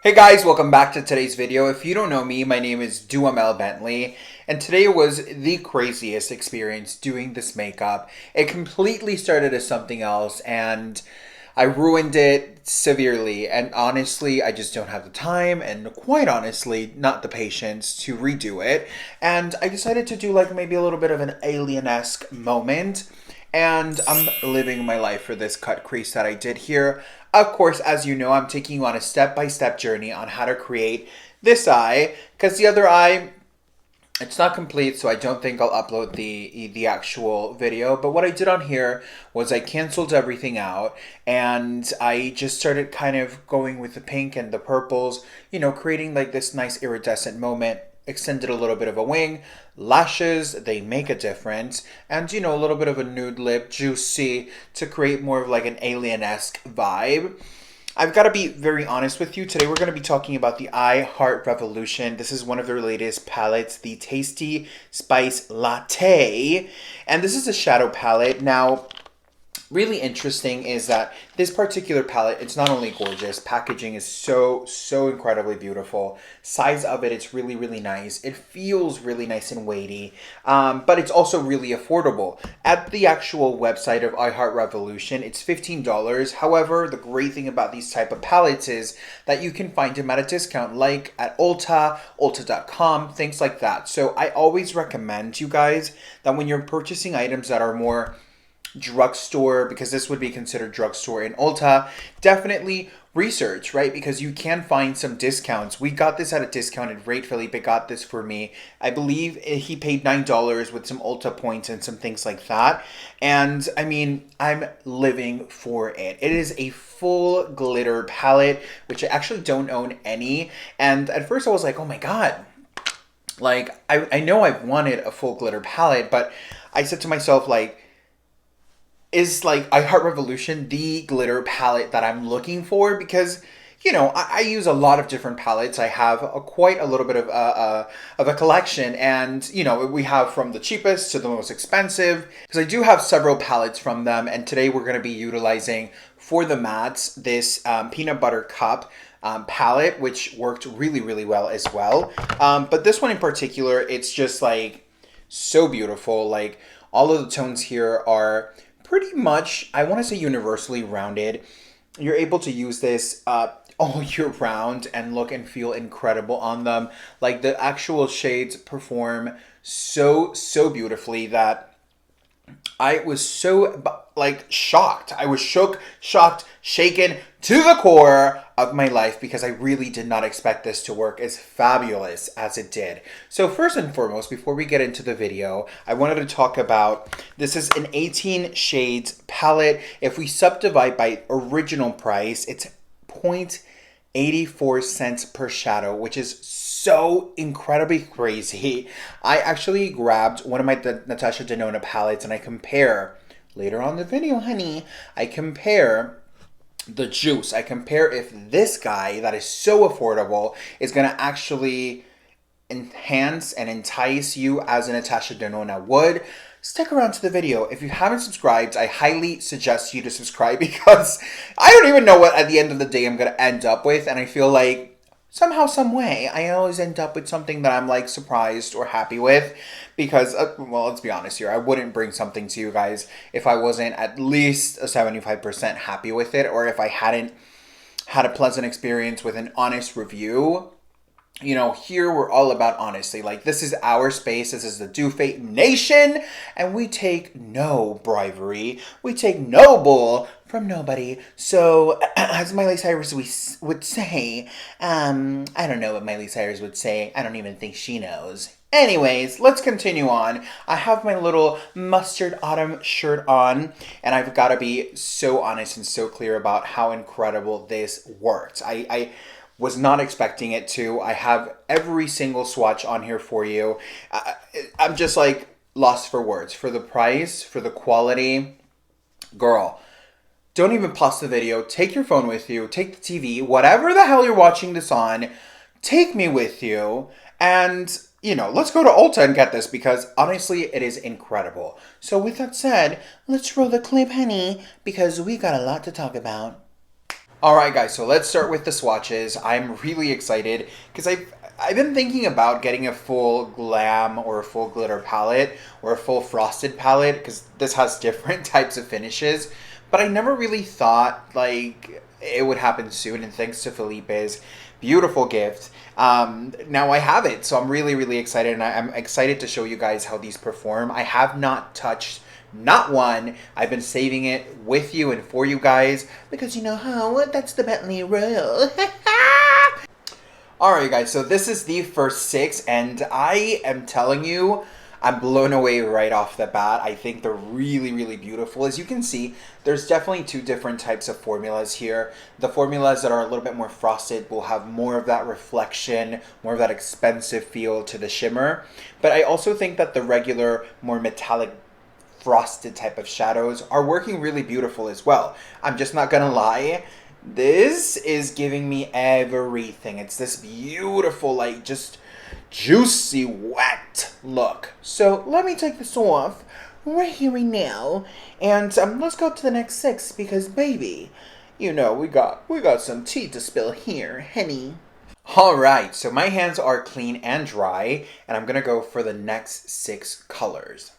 Hey guys, welcome back to today's video. If you don't know me, my name is Duhamel Bentley, and today was the craziest experience doing this makeup. It completely started as something else, and I ruined it severely, and honestly, I just don't have the time, and quite honestly, not the patience to redo it, and I decided to do like maybe a little bit of an alien-esque moment. And I'm living my life for this cut crease that I did here. Of course, as you know, I'm taking you on a step-by-step journey on how to create this eye, because the other eye, it's not complete, so I don't think I'll upload the actual video. But what I did on here was I canceled everything out, and I just started kind of going with the pink and the purples, creating like this nice iridescent moment. Extended a little bit of a wing, lashes, they make a difference, and a little bit of a nude lip, juicy, to create more of like an alien-esque vibe. I've got to be very honest with you. Today we're going to be talking about the I Heart Revolution. This is one of their latest palettes, the Tasty Spice Latte, and this is a shadow palette. Now, really interesting is that this particular palette, it's not only gorgeous, packaging is so incredibly beautiful. Size of it, it's really nice. It feels really nice and weighty, but it's also really affordable. At the actual website of I Heart Revolution, it's $15. However, the great thing about these type of palettes is that you can find them at a discount, like at Ulta, ulta.com, things like that. So I always recommend you guys that when you're purchasing items that are more drugstore, because this would be considered drugstore in Ulta, definitely research, right? Because you can find some discounts. We got this at a discounted rate. Felipe got this for me. I believe he paid $9 with some Ulta points and some things like that. And I mean, I'm living for it. It is a full glitter palette, which I actually don't own any. And at first I was like, oh my God, like I know I've wanted a full glitter palette, but I said to myself, like, is like I Heart Revolution the glitter palette that I'm looking for? Because I use a lot of different palettes. I have quite a little bit of a collection, and we have from the cheapest to the most expensive, because I do have several palettes from them. And today we're going to be utilizing for the mattes this peanut butter cup palette, which worked really well as well. But this one in particular, it's just like so beautiful. Like all of the tones here are pretty much, I want to say, universally rounded. You're able to use this all year round and look and feel incredible on them. Like the actual shades perform so beautifully that I was so like shocked. I was shocked, shaken to the core of my life, because I really did not expect this to work as fabulous as it did. So first and foremost, before we get into the video, I wanted to talk about, this is an 18 shades palette. If we subdivide by original price, it's 0.84 cents per shadow, which is so incredibly crazy. I actually grabbed one of my Natasha Denona palettes, and I compare, later on in the video, honey, I compare the juice. I compare if this guy that is so affordable is going to actually enhance and entice you as a Natasha Denona would. Stick around to the video. If you haven't subscribed, I highly suggest you to subscribe, because I don't even know what at the end of the day I'm going to end up with, and I feel like somehow, some way, I always end up with something that I'm like surprised or happy with, because, well, let's be honest here, I wouldn't bring something to you guys if I wasn't at least a 75% happy with it, or if I hadn't had a pleasant experience with an honest review. Here we're all about honesty. Like, this is our space. This is the Do Fate Nation, and we take no bribery. We take no bull from nobody. So, as Miley Cyrus would say, I don't know what Miley Cyrus would say. I don't even think she knows. Anyways, let's continue on. I have my little mustard autumn shirt on, and I've got to be so honest and so clear about how incredible this worked. I was not expecting it to. I have every single swatch on here for you. I'm just like lost for words. For the price, for the quality, girl, don't even pause the video. Take your phone with you. Take the TV, whatever the hell you're watching this on. Take me with you. And, let's go to Ulta and get this, because honestly, it is incredible. So with that said, let's roll the clip, honey, because we got a lot to talk about. All right, guys, so let's start with the swatches. I'm really excited because I've been thinking about getting a full glam or a full glitter palette or a full frosted palette because this has different types of finishes, but I never really thought like it would happen soon. And thanks to Felipe's beautiful gift, now I have it. So I'm really excited, and I'm excited to show you guys how these perform. I have not touched not one. I've been saving it with you and for you guys because you know how that's the Bentley rule. Alright guys, so this is the first 6 and I am telling you, I'm blown away right off the bat. I think they're really beautiful. As you can see, there's definitely 2 different types of formulas here. The formulas that are a little bit more frosted will have more of that reflection, more of that expensive feel to the shimmer. But I also think that the regular, more metallic frosted type of shadows are working really beautiful as well. I'm just not gonna lie, this is giving me everything. It's this beautiful, like, just juicy, wet look. So let me take this off right here, right now, and let's go to the next 6 because, baby, you know we got some tea to spill here, honey. Alright, so my hands are clean and dry, and I'm gonna go for the next 6 colors.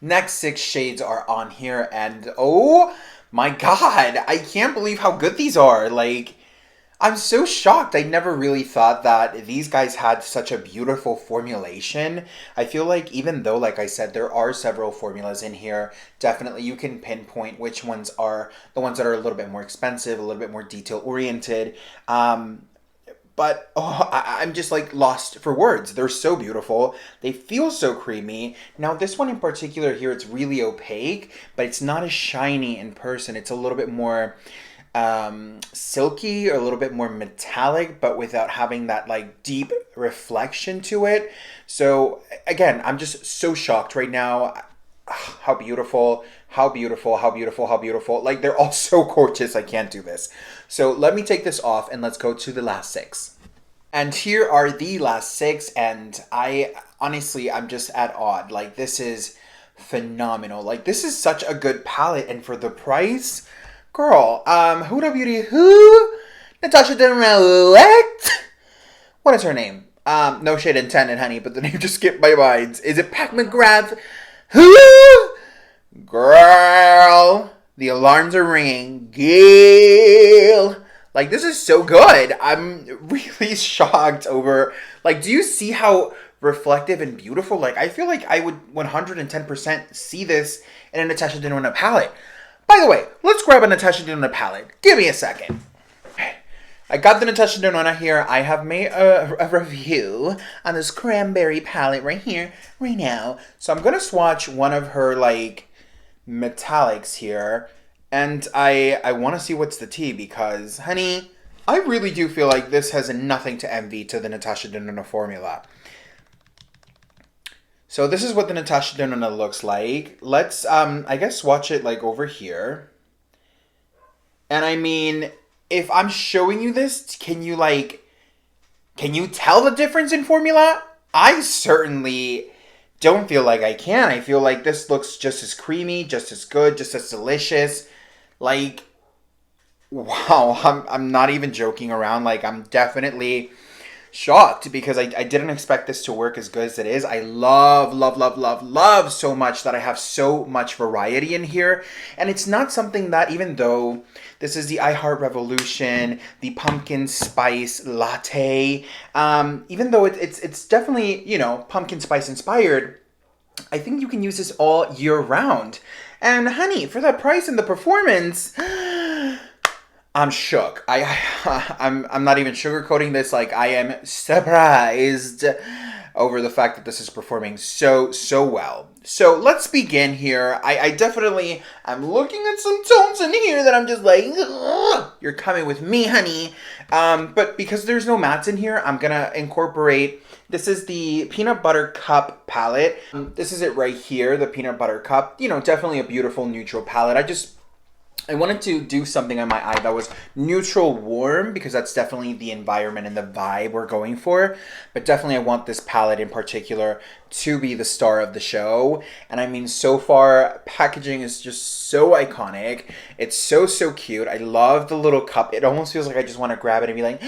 Next 6 shades are on here, and oh my god, I can't believe how good these are. Like, I'm so shocked. I never really thought that these guys had such a beautiful formulation. I feel like even though, like I said, there are several formulas in here, definitely you can pinpoint which ones are the ones that are a little bit more expensive, a little bit more detail oriented. But oh, I'm just like lost for words. They're so beautiful. They feel so creamy. Now this one in particular here, it's really opaque, but it's not as shiny in person. It's a little bit more silky or a little bit more metallic, but without having that like deep reflection to it. So again, I'm just so shocked right now. How beautiful, how beautiful, how beautiful, how beautiful. Like, they're all so gorgeous. I can't do this. So let me take this off and let's go to the last 6. And here are the last 6, and I'm just at awe. Like, this is phenomenal. Like, this is such a good palette, and for the price, girl, Huda Beauty, who? Natasha Deneuve, what is her name? No shade intended, honey, but the name just skipped my mind. Is it Pat McGrath? Who? Girl, the alarms are ringing. Gail. Like, this is so good. I'm really shocked over, like, do you see how reflective and beautiful? Like, I feel like I would 110% see this in a Natasha Deneuve palette. By the way, let's grab a Natasha Deneuve palette. Give me a second. I got the Natasha Deneuve here. I have made a review on this cranberry palette right here, right now. So I'm going to swatch one of her, like, metallics here. And I want to see what's the tea because, honey, I really do feel like this has nothing to envy to the Natasha Deneuve formula. So this is what the Natasha Deneuve looks like. Let's, I guess, swatch it, like, over here. And I mean, if I'm showing you this, can you tell the difference in formula? I certainly don't feel like I can. I feel like this looks just as creamy, just as good, just as delicious. Like, wow, I'm not even joking around. Like, I'm definitely shocked because I didn't expect this to work as good as it is. I love so much that I have so much variety in here. And it's not something that, even though this is the I Heart Revolution, the pumpkin spice latte, even though it's definitely, you know, pumpkin spice inspired, I think you can use this all year round. And honey, for that price and the performance, I'm shook. I'm not even sugarcoating this. Like, I am surprised over the fact that this is performing so well. So let's begin here. I definitely am looking at some tones in here that I'm just like, ugh, you're coming with me, honey. But because there's no mattes in here, I'm gonna incorporate. This is the Peanut Butter Cup palette. This is it right here, the Peanut Butter Cup. You know, definitely a beautiful neutral palette. I wanted to do something on my eye that was neutral warm because that's definitely the environment and the vibe we're going for. But definitely I want this palette in particular to be the star of the show. And I mean, so far, packaging is just so iconic. It's so, so cute. I love the little cup. It almost feels like I just want to grab it and be like,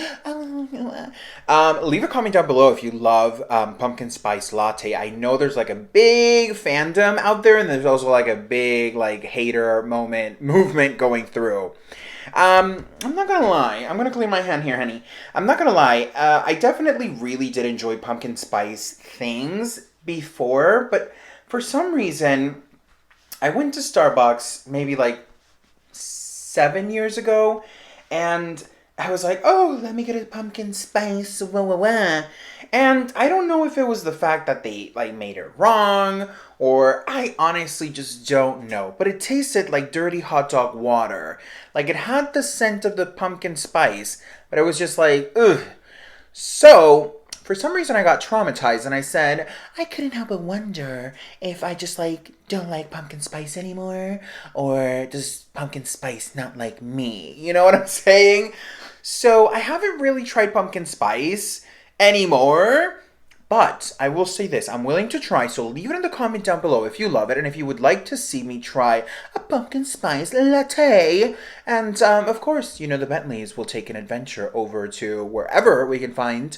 leave a comment down below if you love pumpkin spice latte. I know there's like a big fandom out there, and there's also like a big like hater movement going through. I'm not gonna lie. I'm gonna clean my hand here, honey. I'm not gonna lie. I definitely really did enjoy pumpkin spice things before, but for some reason, I went to Starbucks maybe like 7 years ago, and I was like, oh, let me get a pumpkin spice, wah, wah, wah. And I don't know if it was the fact that they like made it wrong, or I honestly just don't know. But it tasted like dirty hot dog water. Like it had the scent of the pumpkin spice, but it was just like, ugh. So for some reason I got traumatized and I said, I couldn't help but wonder if I just like don't like pumpkin spice anymore, or does pumpkin spice not like me? You know what I'm saying? So I haven't really tried pumpkin spice anymore, but I will say this, I'm willing to try, so leave it in the comment down below if you love it and if you would like to see me try a pumpkin spice latte. And of course, you know, the Bentleys will take an adventure over to wherever we can find,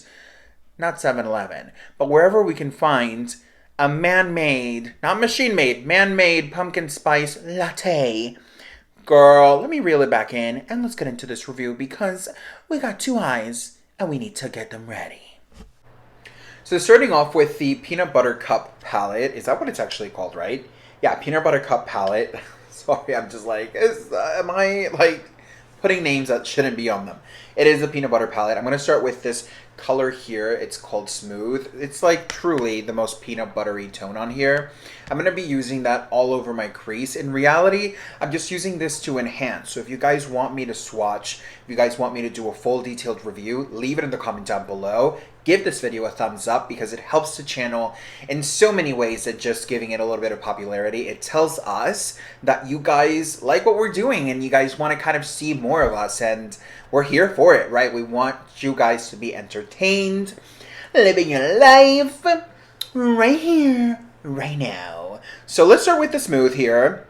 not 7-Eleven, but wherever we can find a man-made, not machine-made, man-made pumpkin spice latte. Girl, let me reel it back in and let's get into this review because we got 2 eyes and we need to get them ready. So starting off with the Peanut Butter Cup palette. Is that what it's actually called, right? Yeah, Peanut Butter Cup palette. Sorry, I'm just like, am I like putting names that shouldn't be on them? It is a peanut butter palette. I'm going to start with this color here. It's called Smooth. It's like truly the most peanut buttery tone on here. I'm going to be using that all over my crease. In reality, I'm just using this to enhance. So if you guys want me to swatch, if you guys want me to do a full detailed review, leave it in the comment down below. Give this video a thumbs up because it helps the channel in so many ways that just giving it a little bit of popularity. It tells us that you guys like what we're doing and you guys want to kind of see more of us, and we're here for it, right? We want you guys to be entertained, living your life right here, right now. So let's start with the Smooth here.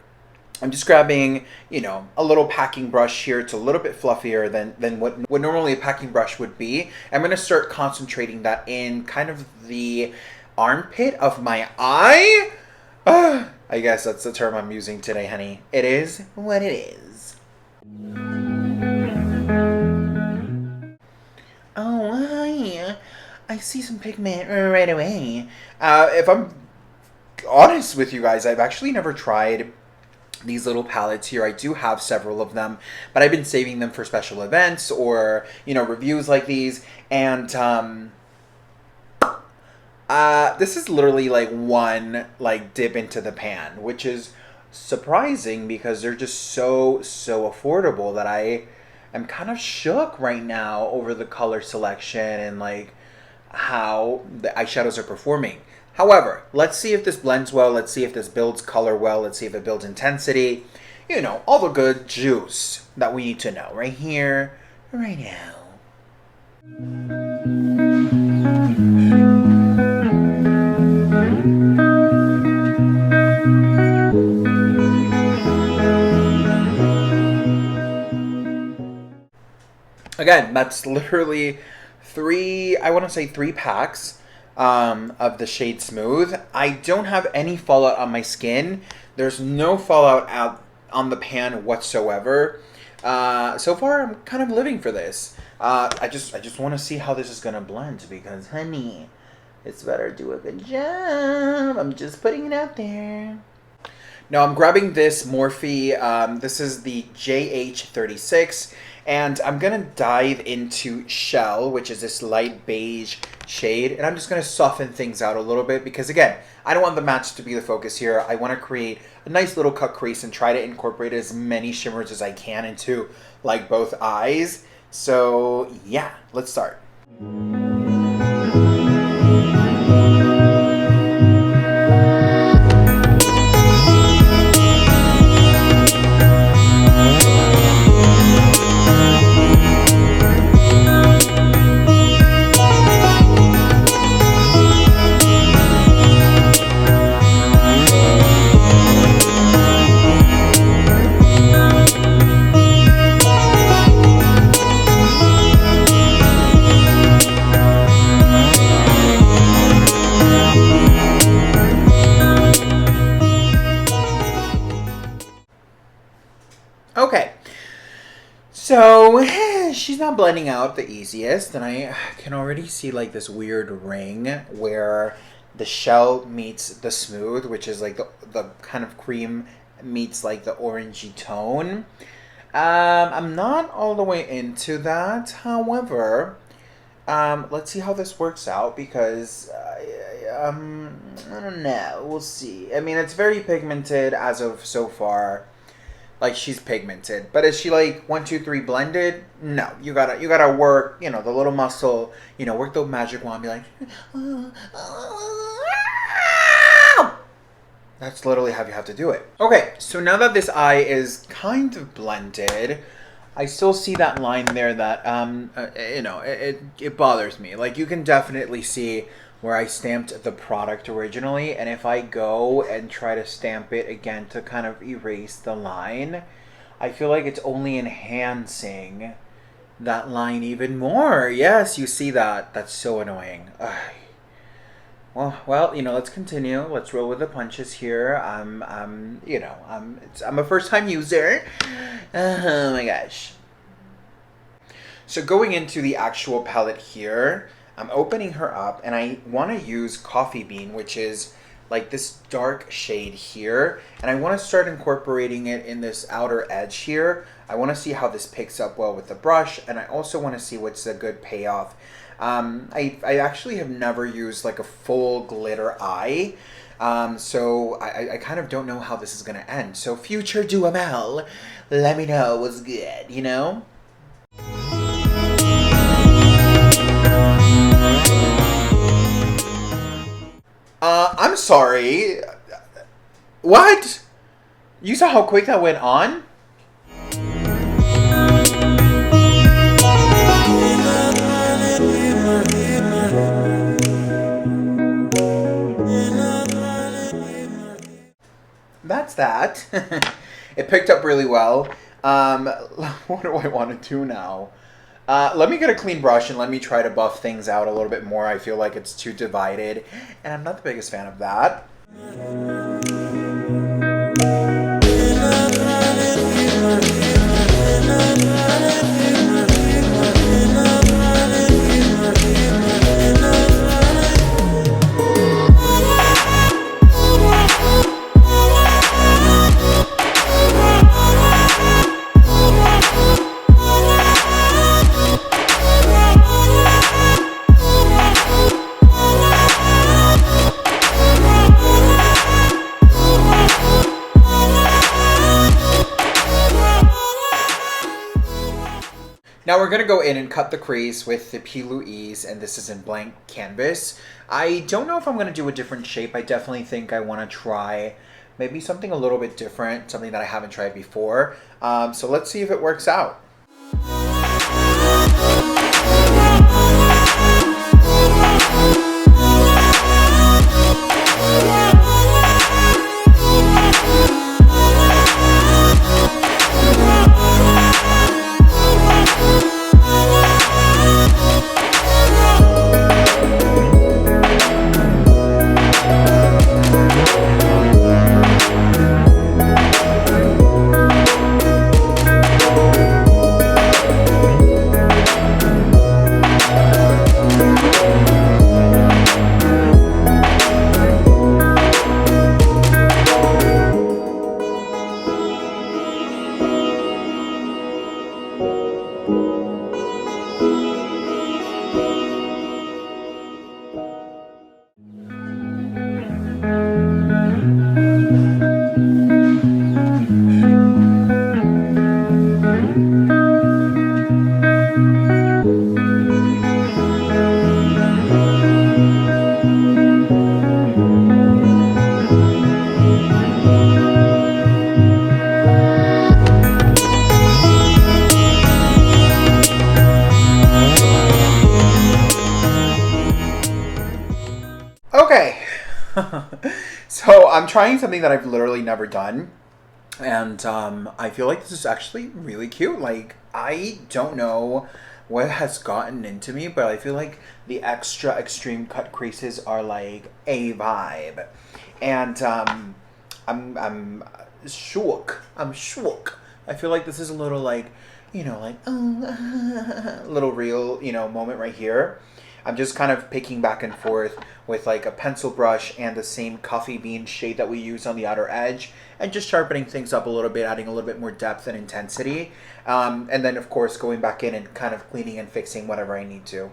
I'm just grabbing, you know, a little packing brush here. It's a little bit fluffier than what normally a packing brush would be. I'm going to start concentrating that in kind of the armpit of my eye. I guess that's the term I'm using today, honey. It is what it is. Oh, hi. I see some pigment right away. If I'm honest with you guys, I've actually never tried these little palettes here. I do have several of them, but I've been saving them for special events or, you know, reviews like these. And this is literally like one like dip into the pan, which is surprising because they're just so affordable that I am kind of shook right now over the color selection and like how the eyeshadows are performing. However, let's see if this blends well. Let's see if this builds color well. Let's see if it builds intensity. You know, all the good juice that we need to know right here, right now. Again, that's literally three packs of the shade Smooth. I don't have any fallout on my skin. There's no fallout out on the pan whatsoever. So far, I'm kind of living for this. I just want to see how this is gonna blend because, honey, it's better do a good job. I'm just putting it out there. Now I'm grabbing this Morphe. This is the JH36. And I'm going to dive into Shell, which is this light beige shade. And I'm just going to soften things out a little bit because, again, I don't want the match to be the focus here. I want to create a nice little cut crease and try to incorporate as many shimmers as I can into, like, both eyes. So, yeah, let's start. So she's not blending out the easiest, and I can already see like this weird ring where the shell meets the smooth, which is like the kind of cream meets like the orangey tone. I'm not all the way into that. However, let's see how this works out because I don't know. We'll see. I mean, it's very pigmented as of so far. Like she's pigmented, but is she like 1, 2, 3 blended? No, you gotta work. You know the little muscle. You know, work the magic wand. Be like, that's literally how you have to do it. Okay, so now that this eye is kind of blended, I still see that line there that you know, it bothers me. Like you can definitely see where I stamped the product originally, and if I go and try to stamp it again to kind of erase the line, I feel like it's only enhancing that line even more. Yes, you see that. That's so annoying. Ugh. Well, you know, let's continue. Let's roll with the punches here. You know, I'm a first-time user. Oh my gosh. So going into the actual palette here, I'm opening her up and I want to use Coffee Bean, which is like this dark shade here. And I want to start incorporating it in this outer edge here. I want to see how this picks up well with the brush. And I also want to see what's a good payoff. I actually have never used like a full glitter eye. So I kind of don't know how this is going to end. So future Duhamel, let me know what's good, you know? I'm sorry. What? You saw how quick that went on? That's that. It picked up really well. What do I want to do now? Let me get a clean brush and let me try to buff things out a little bit more. I feel like it's too divided, and I'm not the biggest fan of that. Now we're going to go in and cut the crease with the P. Louise, and this is in blank canvas. I don't know if I'm going to do a different shape. I definitely think I want to try maybe something a little bit different, something that I haven't tried before. So let's see if it works out. Okay, so I'm trying something that I've literally never done, and I feel like this is actually really cute. Like, I don't know what has gotten into me, but I feel like the extra extreme cut creases are like a vibe, and I'm shook. I'm shook. I feel like this is a little like, like, little reel, moment right here. I'm just kind of picking back and forth with like a pencil brush and the same coffee bean shade that we use on the outer edge, and just sharpening things up a little bit, adding a little bit more depth and intensity. And then of course going back in and kind of cleaning and fixing whatever I need to.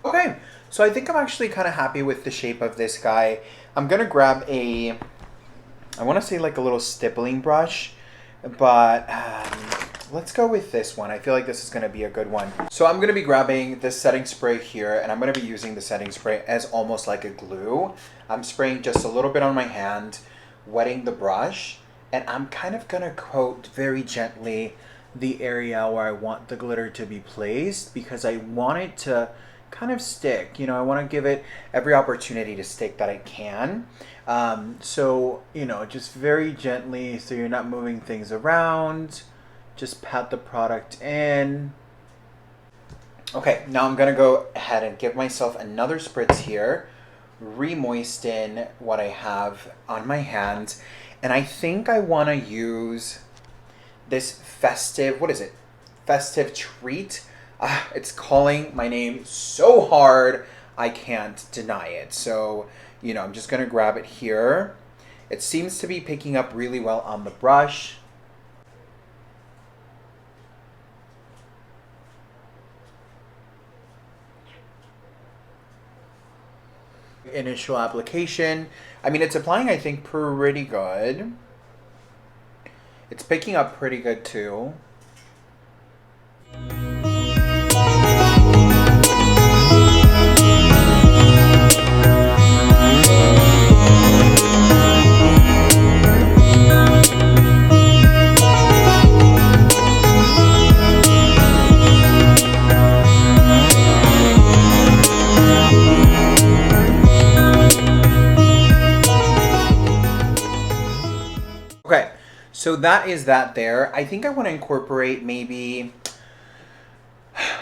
Okay, so I think I'm actually kind of happy with the shape of this guy. I'm gonna grab I want to say like a little stippling brush, but let's go with this one. I feel like this is going to be a good one. So I'm going to be grabbing this setting spray here, and I'm going to be using the setting spray as almost like a glue. I'm spraying just a little bit on my hand, wetting the brush, and I'm kind of going to coat very gently the area where I want the glitter to be placed, because I want it to kind of stick. I want to give it every opportunity to stick that I can. So, just very gently, so you're not moving things around. Just pat the product in. Okay, now I'm gonna go ahead and give myself another spritz here, re-moisten what I have on my hands, and I think I want to use this festive, what is it? Festive treat. It's calling my name so hard, I can't deny it. So, I'm just gonna grab it here. It seems to be picking up really well on the brush. Initial application. I mean, it's applying, I think, pretty good. It's picking up pretty good too. Okay, so that is that there. I think I want to incorporate maybe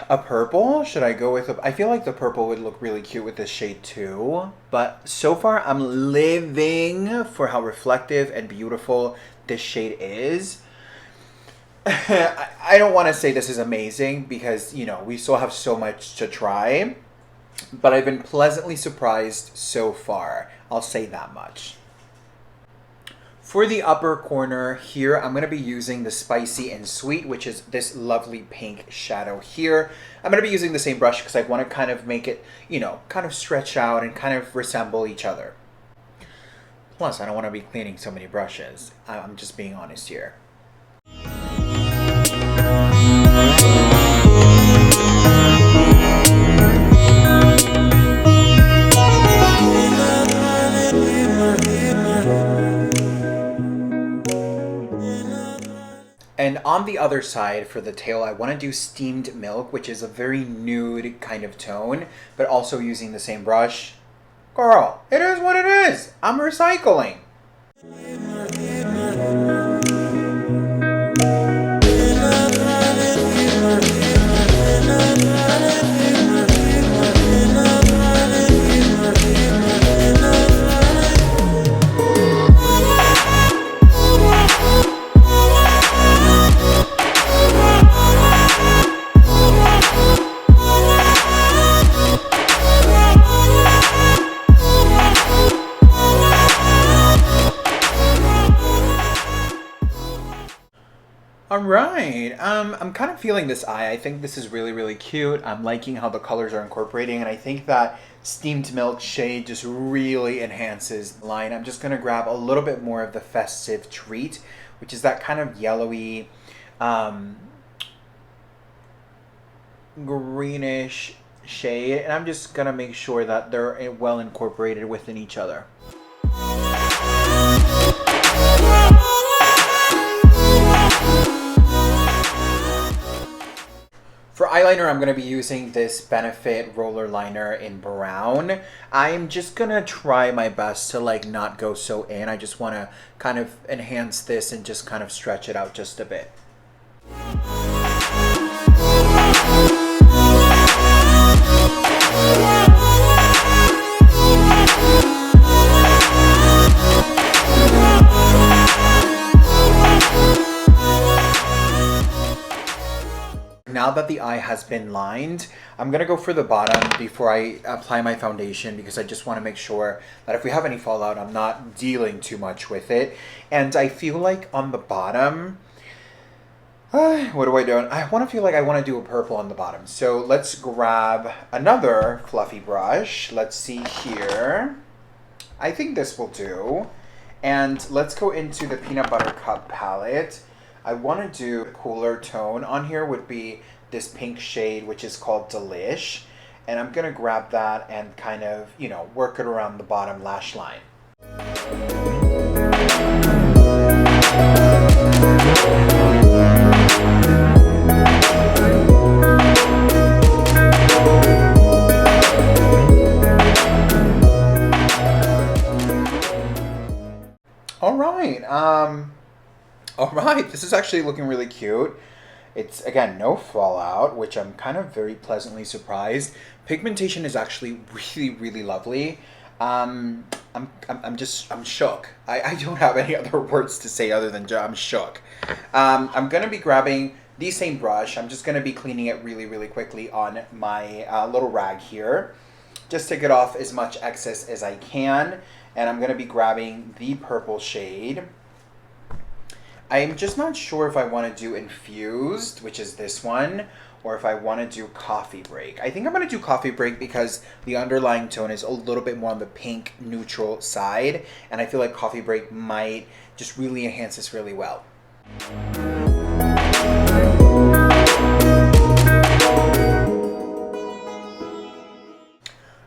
a purple. Should I go with I feel like the purple would look really cute with this shade too. But so far I'm living for how reflective and beautiful this shade is. I don't want to say this is amazing because, we still have so much to try. But I've been pleasantly surprised so far. I'll say that much. For the upper corner here, I'm going to be using the Spicy and Sweet, which is this lovely pink shadow here. I'm going to be using the same brush because I want to kind of make it, kind of stretch out and kind of resemble each other. Plus, I don't want to be cleaning so many brushes. I'm just being honest here. And on the other side for the tail, I want to do Steamed Milk, which is a very nude kind of tone, but also using the same brush. Girl, it is what it is. I'm recycling. All right, I'm kind of feeling this eye. I think this is really, really cute. I'm liking how the colors are incorporating, and I think that Steamed Milk shade just really enhances the line. I'm just gonna grab a little bit more of the Festive Treat, which is that kind of yellowy, greenish shade, and I'm just gonna make sure that they're well incorporated within each other. For eyeliner, I'm going to be using this Benefit roller liner in brown. I'm just going to try my best to not go so in. I just want to kind of enhance this and just kind of stretch it out just a bit. that the eye has been lined, I'm going to go for the bottom before I apply my foundation because I just want to make sure that if we have any fallout, I'm not dealing too much with it. And I feel like on the bottom, what do I do? I want to feel like I want to do a purple on the bottom. So let's grab another fluffy brush. Let's see here. I think this will do. And let's go into the Peanut Butter Cup palette. I want to do a cooler tone. On here would be this pink shade, which is called Delish. And I'm going to grab that and kind of, you know, work it around the bottom lash line. All right, this is actually looking really cute. It's, again, no fallout, which I'm kind of very pleasantly surprised. Pigmentation is actually really, really lovely. I'm shook. I don't have any other words to say other than I'm shook. I'm going to be grabbing the same brush. I'm just going to be cleaning it really, really quickly on my little rag here. Just to get off as much excess as I can. And I'm going to be grabbing the purple shade. I'm just not sure if I want to do Infused, which is this one, or if I want to do Coffee Break. I think I'm going to do Coffee Break because the underlying tone is a little bit more on the pink neutral side, and I feel like Coffee Break might just really enhance this really well.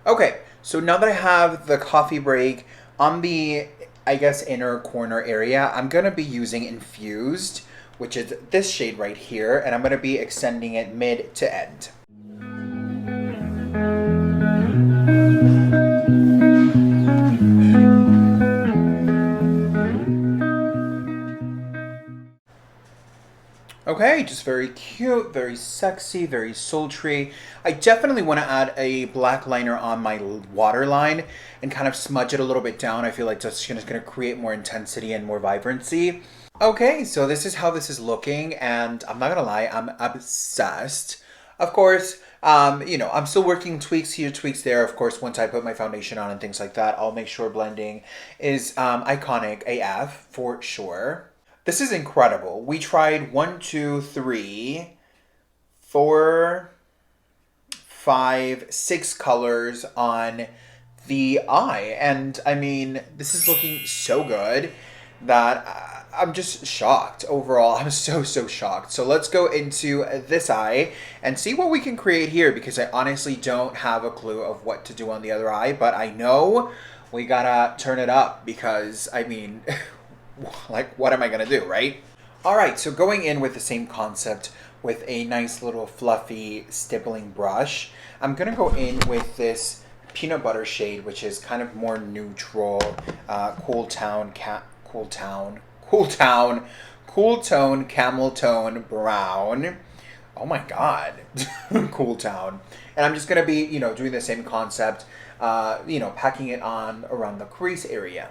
Okay, so now that I have the Coffee Break on the, I guess, inner corner area, I'm going to be using Infused, which is this shade right here, and I'm going to be extending it mid to end. Okay, just very cute, very sexy, very sultry. I definitely want to add a black liner on my waterline and kind of smudge it a little bit down. I feel like that's just going to create more intensity and more vibrancy. Okay, so this is how this is looking, and I'm not going to lie, I'm obsessed. Of course, you know, I'm still working tweaks here, tweaks there. Of course, once I put my foundation on and things like that, I'll make sure blending is iconic AF for sure. This is incredible. We tried 1, 2, 3, 4, 5, 6 colors on the eye. And I mean, this is looking so good that I'm just shocked overall. I'm so shocked. So let's go into this eye and see what we can create here, because I honestly don't have a clue of what to do on the other eye, but I know we gotta turn it up because, I mean, like, what am I gonna do, right? All right, so going in with the same concept with a nice little fluffy stippling brush, I'm gonna go in with this peanut butter shade, which is kind of more neutral, cool tone camel tone brown. Oh my god. Cool tone. And I'm just gonna be, you know, doing the same concept, you know, packing it on around the crease area.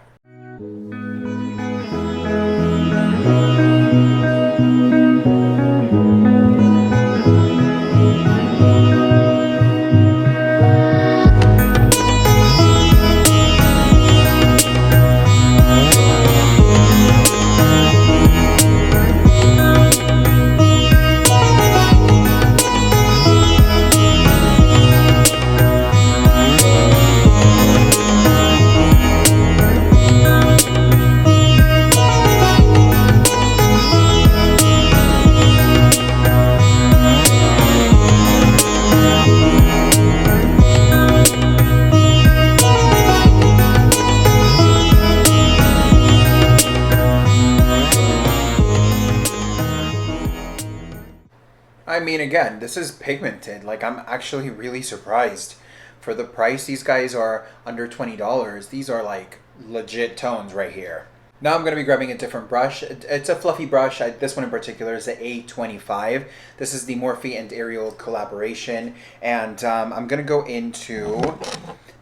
I mean, again, this is pigmented. Like, I'm actually really surprised. For the price, these guys are under $20. These are like legit tones right here. Now I'm going to be grabbing a different brush. It's a fluffy brush. This one in particular is the A25. This is the Morphe and Ariel collaboration. And I'm going to go into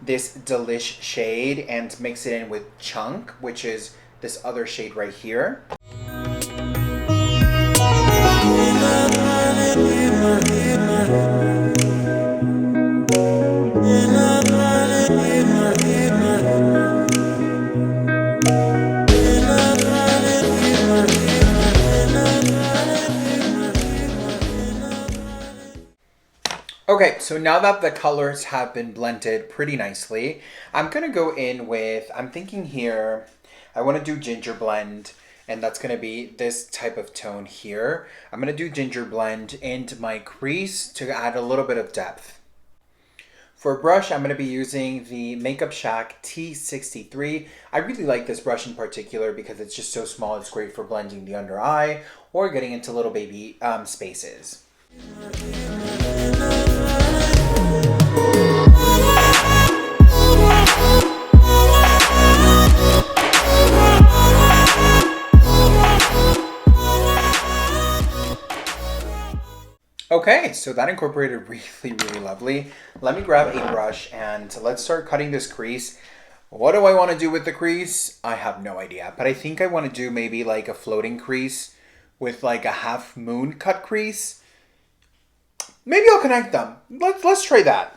this Delish shade and mix it in with Chunk, which is this other shade right here. Okay, so now that the colors have been blended pretty nicely, I'm gonna go in with, I'm thinking here, I wanna do ginger blend, and that's gonna be this type of tone here. I'm gonna do ginger blend into my crease to add a little bit of depth. For brush, I'm going to be using the Makeup Shack T63. I really like this brush in particular because it's just so small. It's great for blending the under eye or getting into little baby spaces. Okay, so that incorporated really lovely. Let me grab a brush and let's start cutting this crease. What do I want to do with the crease? I have no idea, but I think I want to do maybe like a floating crease with like a half moon cut crease. Maybe I'll connect them. Let's try that.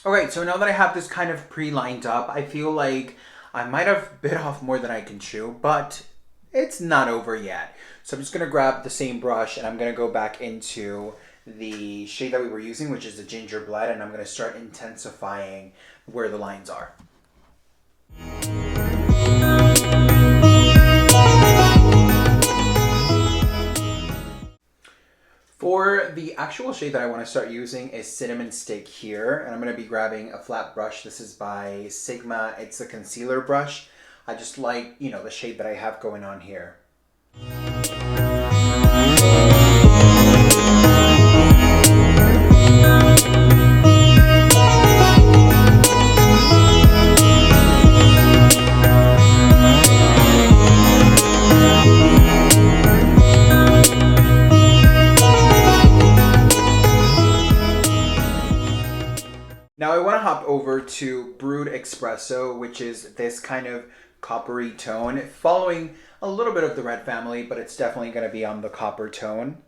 Okay, so now that I have this kind of pre-lined up, I feel like I might have bit off more than I can chew, but it's not over yet. So I'm just going to grab the same brush and I'm going to go back into the shade that we were using, which is the ginger blood, and I'm going to start intensifying where the lines are. For the actual shade that I want to start using is Cinnamon Stick here, and I'm going to be grabbing a flat brush. This is by Sigma. It's a concealer brush. I just like, you know, the shade that I have going on here. Now I want to hop over to Brewed Espresso, which is this kind of coppery tone, following a little bit of the red family, but it's definitely going to be on the copper tone.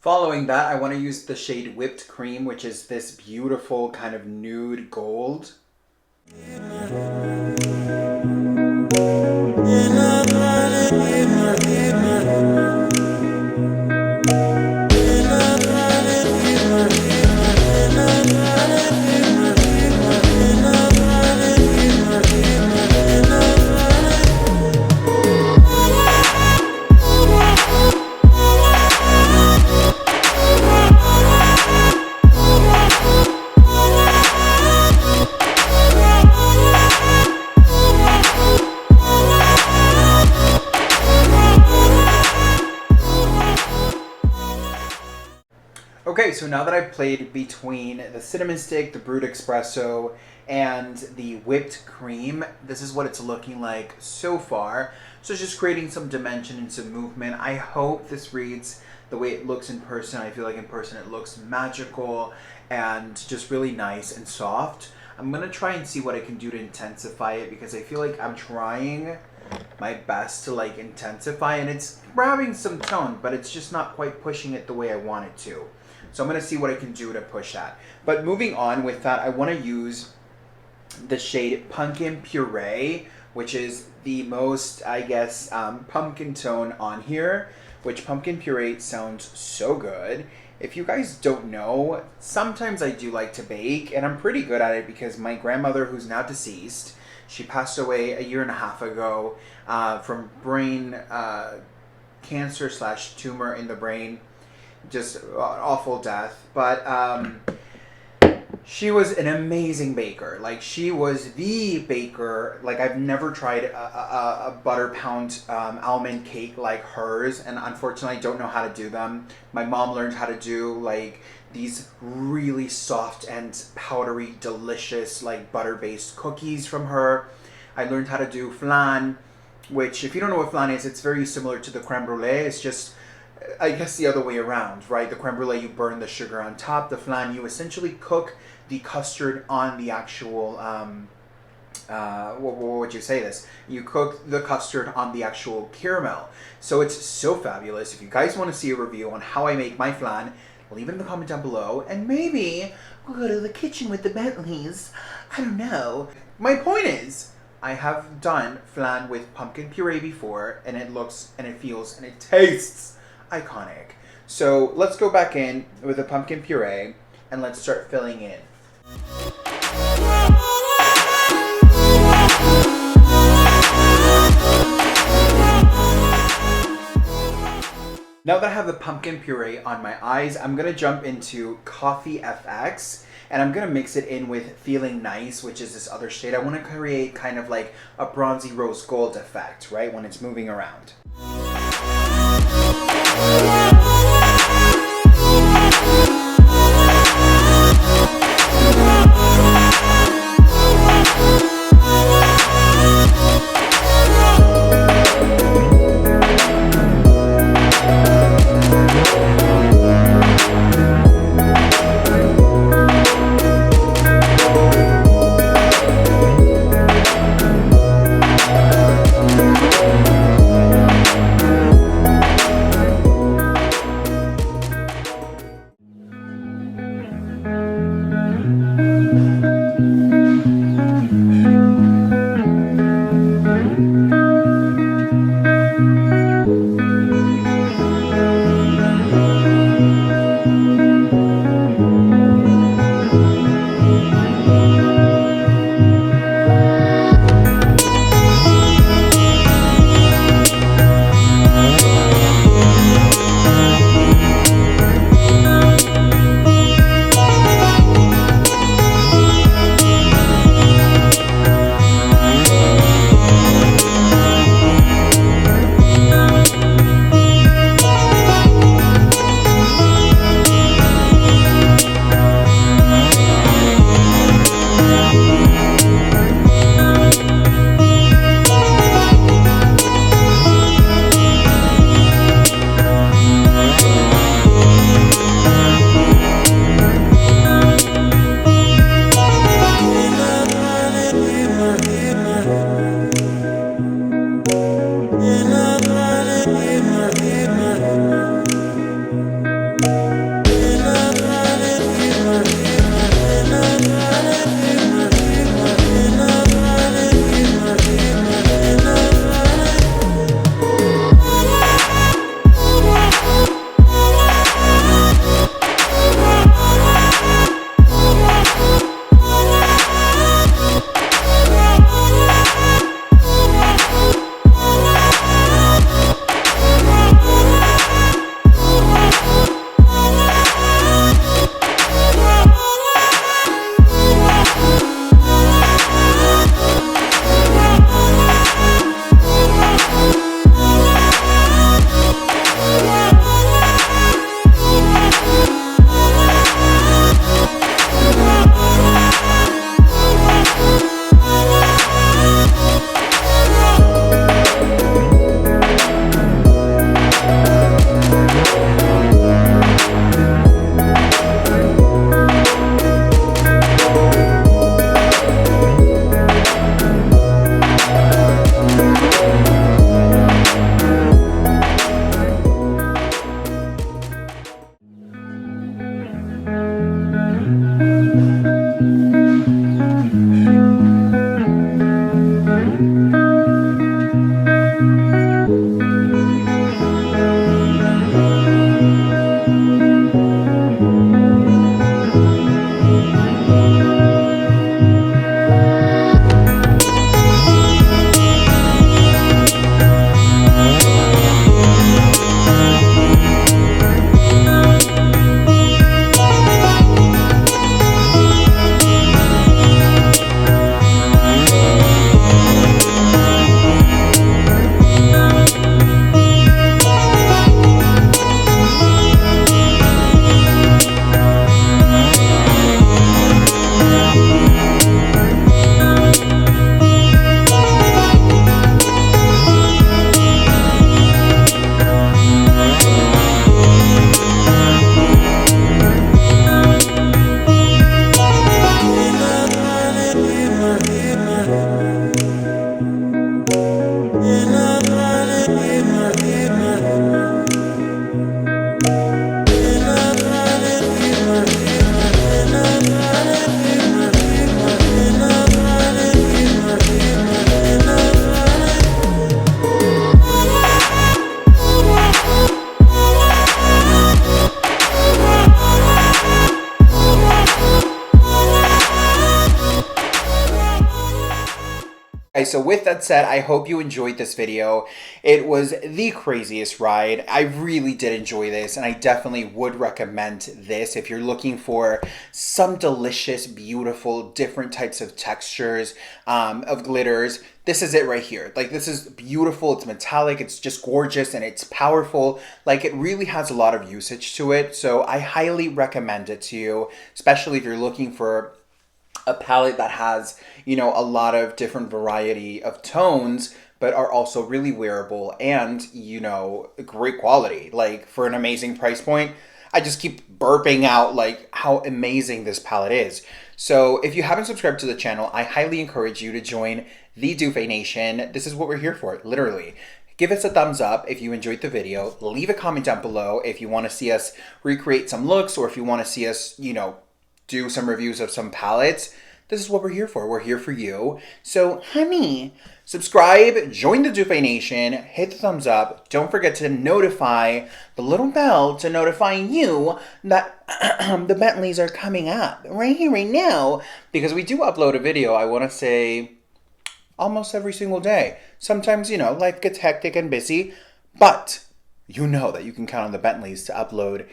Following that, I want to use the shade Whipped Cream, which is this beautiful kind of nude gold. Okay, so now that I've played between the Cinnamon Stick, the Brewed Espresso, and the Whipped Cream, this is what it's looking like so far. So it's just creating some dimension and some movement. I hope this reads the way it looks in person. I feel like in person it looks magical and just really nice and soft. I'm going to try and see what I can do to intensify it, because I feel like I'm trying my best to like intensify, and it's grabbing some tone, but it's just not quite pushing it the way I want it to. So I'm going to see what I can do to push that. But moving on with that, I want to use the shade Pumpkin Puree, which is the most, I guess, pumpkin tone on here, which Pumpkin Puree sounds so good. If you guys don't know, sometimes I do like to bake, and I'm pretty good at it because my grandmother, who's now deceased, she passed away a year and a half ago from brain cancer / tumor in the brain. Just awful death. But she was an amazing baker. Like, she was the baker. Like, I've never tried a butter pound almond cake like hers, and unfortunately I don't know how to do them. My mom learned how to do like these really soft and powdery, delicious, like butter-based cookies from her. I learned how to do flan, which, if you don't know what flan is, it's very similar to the creme brulee. It's just, I guess, the other way around, right? The creme brulee, you burn the sugar on top. The flan, you essentially cook the custard on the actual, what would you say this? You cook the custard on the actual caramel. So it's so fabulous. If you guys want to see a review on how I make my flan, leave it in the comment down below, and maybe we'll go to the kitchen with the Bentleys. I don't know. My point is, I have done flan with pumpkin puree before, and it looks, and it feels, and it tastes iconic. So let's go back in with the pumpkin puree, and let's start filling in. Now that I have the pumpkin puree on my eyes, I'm going to jump into Coffee FX, and I'm going to mix it in with Feeling Nice, which is this other shade. I want to create kind of like a bronzy rose gold effect, right, when it's moving around. Guys, so with that said, I hope you enjoyed this video. It was the craziest ride. I really did enjoy this, and I definitely would recommend this if you're looking for some delicious, beautiful, different types of textures, of glitters. This is it right here. Like, this is beautiful, it's metallic, it's just gorgeous, and it's powerful. Like, it really has a lot of usage to it, so I highly recommend it to you, especially if you're looking for a palette that has, a lot of different variety of tones, but are also really wearable and, great quality. Like, for an amazing price point, I just keep burping out like how amazing this palette is. So if you haven't subscribed to the channel, I highly encourage you to join the Duvet Nation. This is what we're here for, literally. Give us a thumbs up if you enjoyed the video. Leave a comment down below if you want to see us recreate some looks, or if you want to see us, do some reviews of some palettes. This is what we're here for. We're here for you. So, honey, subscribe, join the Duvet Nation, hit the thumbs up. Don't forget to notify the little bell to notify you that the Bentleys are coming up right here, right now. Because we do upload a video, I want to say, almost every single day. Sometimes, life gets hectic and busy, but you know that you can count on the Bentleys to upload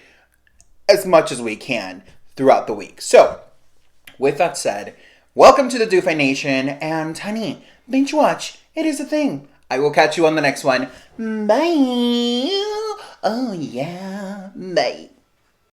as much as we can throughout the week. So, with that said, welcome to the Duvet Nation, and honey, binge watch. It is a thing. I will catch you on the next one. Bye. Oh yeah, bye.